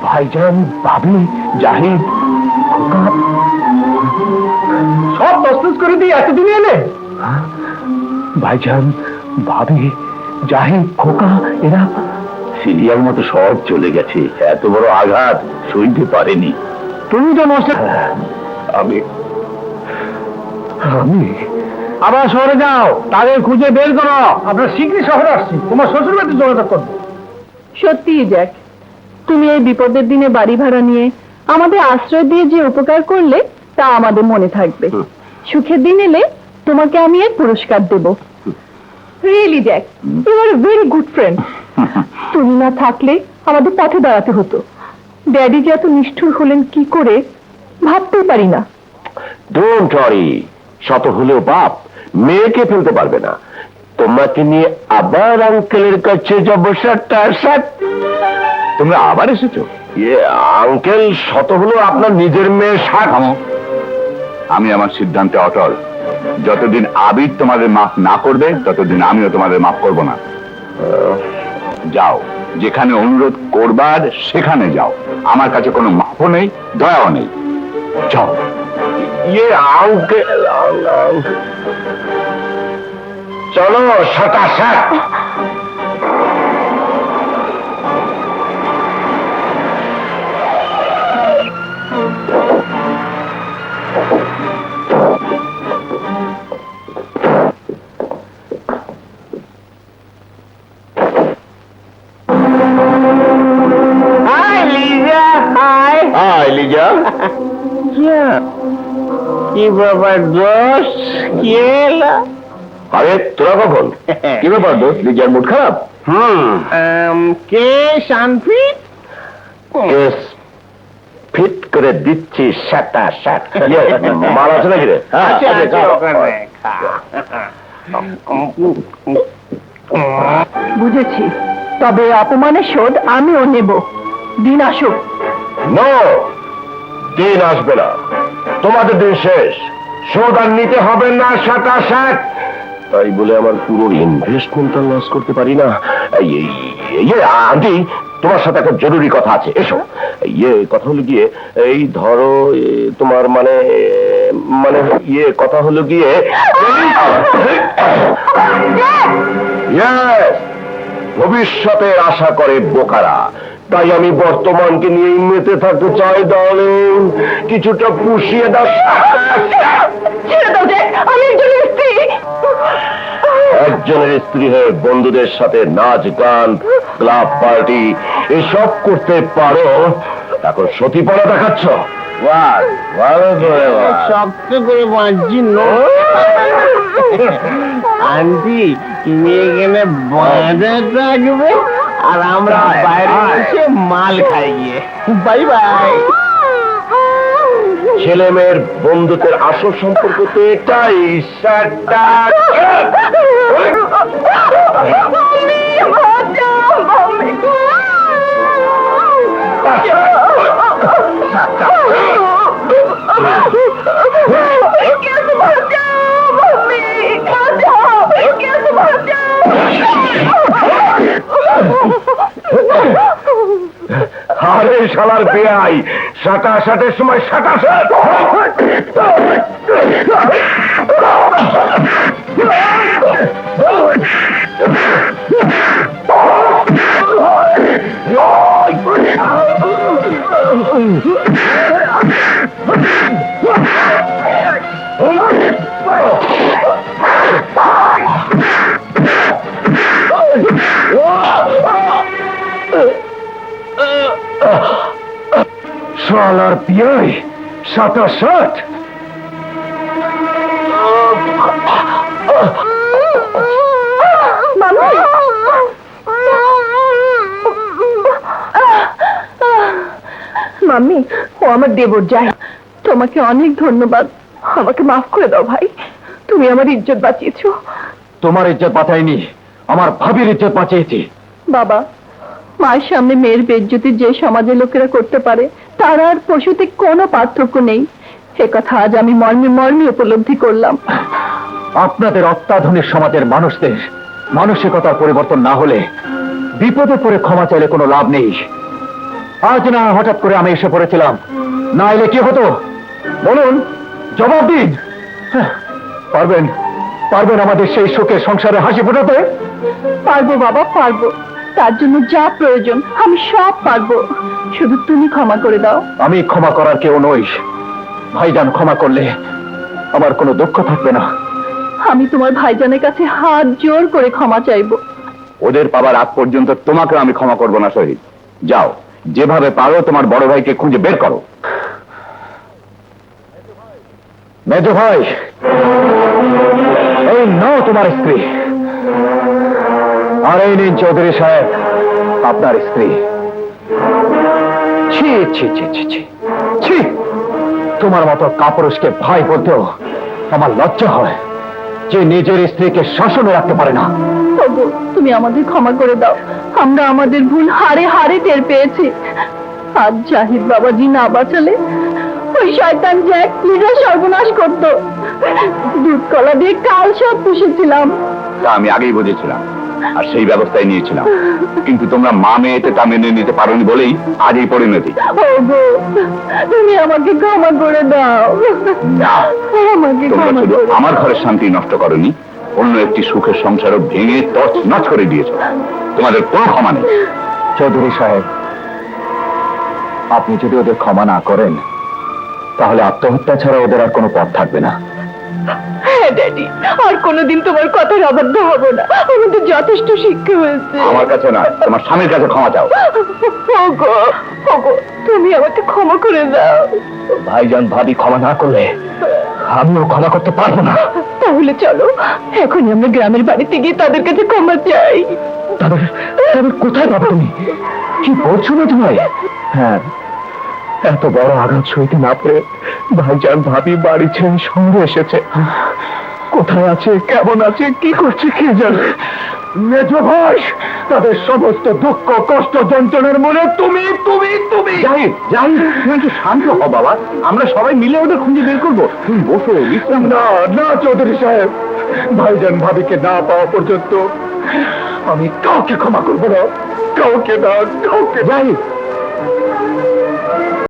ভাইজান, ভাবি, জাহিদ, সব প্রস্তুত করে দিয়ে এতদিনে এলে? ভাইজান, ভাবি, জাহিদ, খোকা এরা সিরিয়ার মতো সব চলে গেছে। এত বড় আঘাত সইতে পারেনি। তুমি তো আমি আমি আবার শহরে যাও, তাদের খুঁজে বের করো। আমরা শীঘ্রই শহরে আসছি, তোমার শ্বশুর বাড়িতে যোগাযোগ করবো। সত্যি জ্যাক, তুমি এই বিপদের দিনে বাড়ি ভাড়া নিয়ে আমাদের আশ্রয় দিয়ে যে উপকার করলে তা আমাদের মনে থাকবে। সুখের দিন এলে তোমাকে আমি এর পুরস্কার দেব। Really Jack, you are a very good friend. তুমি না থাকলে আমাদের পথে দাঁড়াতে হতো। ড্যাডি যে এত নিষ্ঠুর হলেন কি করে ভাবতেই পারি না। ডোন্ট ওয়ারি, শত হলেও বাপ মেয়েকে ফেলতে পারবে না। তোমাকে নিয়ে আবার আঙ্কেলের কাছে যাবো। তোমরা আবার এসেছো? আঙ্কেল, শত হলেও আপনার নিজের মেয়ে। আমি আমার সিদ্ধান্তে অটল। যতদিন আবির তোমাদের মাফ না করবে ততদিন আমিও তোমাদের মাফ করব না। যাও, যেখানে অনুরোধ করবার সেখানে যাও। আমার কাছে কোনো মাফও নেই, দয়াও নেই। যাও। আঙ্কেল, চলো সাটাসাট। কি ব্যাপার দোষ? কি এলা? আরে তোরা কখন? কি ব্যাপার দোষ, লিজার মুড খারাপ? কে শানফিট? কেস ফিট করে দিচ্ছি সাটাসাট। মাল আছে নাকি রে? বুঝেছি, তবে অপমানের শোধ আমিও নেব। দিন আসুক। নো, দিন আসবে না। তোমাদের দিন শেষ। শোধ আর নিতে হবে না সাটাসাট। তাই বলে আমার পুরো ইনভেস্টমেন্টটা লস করতে পারি না। আন্টি, তোমার সাথে একটা জরুরি কথা আছে, এসো। কথা হলো গিয়ে, এই ধরো তোমার মানে মানে কথা হলো গিয়ে, ভবিষ্যতের আশা করে বোকারা। তাই আমি বর্তমানকে নিয়ে মেতে থাকতে চাই। ডার্লিং, কিছুটা পুষিয়ে দাও। একজনের স্ত্রী হয়ে বন্ধুদের সাথে নাচ গান, ক্লাব পার্টি এসব করতে পারো, এখন সতীপনা দেখাচ্ছ। শক্ত করে বাঁচছি। আন্টি, তুমি এখানে বাঁধা থাকবে আর আমরা বাইরে এসে মাল খাই গিয়ে। Bye bye. ছেলে মেয়ের বন্ধুত্বের আসল সম্পর্ক তো এটাই। আরে শালার বেয়াই, সাটাসাটের সময় সাটাসাট। শালার বেয়াই, সাটাসাট। মাম্মি, ও আমার দেবর যায়। তোমাকে অনেক ধন্যবাদ। আমাকে মাফ করে দাও ভাই, তুমি আমার ইজ্জত বাঁচিয়েছো। তোমার ইজ্জত বাঁচাইনি, আমার ভাবির ইজ্জত বাঁচিয়েছি। বাবা, মায়ের সামনে মেয়ের বেইজ্জতি যে সমাজের লোকেরা করতে পারে তার আর পশুতে কোনো পার্থক্য নেই। এ কথা আজ আমি মর্মে মর্মে উপলব্ধি করলাম। আপনাদের অত্যাধুনিক সমাজের মানুষদের মানসিকতার পরিবর্তন না হলে বিপদে পড়ে ক্ষমা চাইলে কোনো লাভ নেই। আজ না হঠাৎ করে আমি এসে পড়েছিলাম, না এলে কি হতো বলুন, জবাব দিন। হ্যাঁ, পারবেন পারবেন আমাদের সেই সুখের সংসারে হাসি ফোটাতে? পারবো বাবা, পারবো। তার জন্য যা প্রয়োজন আমি সব পারবো, শুধু তুমি ক্ষমা করে দাও। আমি ক্ষমা করার কেউ নই। ভাইজান ক্ষমা করলে আমার কোনো দুঃখ থাকবে না। আমি তোমার ভাইজানের কাছে হাত জোর করে ক্ষমা চাইবো। ওদের পাবার আগ পর্যন্ত তোমাকে আমি ক্ষমা করবো না শহীদ। যাও, যেভাবে পারো তোমার বড় ভাইকে খুঁজে বের করো। মেজ ভাই, এই নাও তোমার স্ত্রী, আর এই নিন চৌধুরী সাহেব আপনার স্ত্রী। ছি ছি ছি ছি ছি ছি, তোমার মতো কাপুরুষকে ভাই বলতেও আমার লজ্জা হয়, যে নিজের স্ত্রীকে শাসনে রাখতে পারে না। ওগো, তুমি আমাদের ক্ষমা করে দাও। আমরা আমাদের ভুল হাড়ে হাড়ে টের পেয়েছি। আজ জাহিদ বাবাজি না বাঁচালে ওই শয়তান জ্যাক নিজের সর্বনাশ করতো। দুধ কলা দিয়ে কাল সব পুষেছিলাম। তা আমি আগেই বুঝেছিলাম, আর সেই ব্যবস্থায় নিয়েছিলাম, কিন্তু তোমরা মা মেয়েতে তা মেনে নিতে পারোনি বলেই আজ এই পরিণতি। ওগো, তুমি আমাকে ক্ষমা করে দাও। না, আমাকে তোমরা ক্ষমা শুধু করে দাও। আমার ঘরের শান্তি নষ্ট করনি, অন্য একটি সুখের সংসারও ভেঙে তছনছ করে দিয়েছো। তোমাদের কোনো ক্ষমা নেই। চৌধুরী সাহেব, আপনি যদি ওদের ক্ষমা না করেন তাহলে আত্মহত্যা ছাড়া ওদের আর কোনো পথ থাকবে না। হ্যাঁ ড্যাডি, আর কোনোদিন তোমার কথার অবাধ্য হবো না। আমাদের যথেষ্ট শিক্ষা হয়েছে। আমার কাছে না, তোমার স্বামীর কাছে ক্ষমা চাও। ওগো, ওগো, তুমি আমাকে ক্ষমা করে দাও। ভাইজান ভাবি ক্ষমা না করলে আমিও ক্ষমা করতে পারবো না। তাহলে চলো, এখনই আমরা গ্রামের বাড়িতে গিয়ে তাদের কাছে ক্ষমা চাই। তবে কোথায় পাবো তুমি? কি বলছো না তোমায়? হ্যাঁ, এত বড় আঘাত সইতে না পেরে ভাইজান ভাবি বাড়ি ছেড়ে শহরে এসেছে। কোথায় আছে, কেমন আছে, কি করছে কে জানে। মেজ ভাই, তাদের সমস্ত দুঃখ কষ্ট যন্ত্রণার মনে তুমি তুমি তুমি জাহিদ, জাহিদ, তুমি একটু শান্ত হও বাবা, আমরা সবাই মিলে ওদের খুঁজে বের করবো। তুমি বসো, বিশ্রাম নাও। না না চৌধুরী সাহেব, ভাইজান ভাবিকে না পাওয়া পর্যন্ত আমি কাউকে ক্ষমা করবো না, কাউকে না, কাউকে। জাহিদ,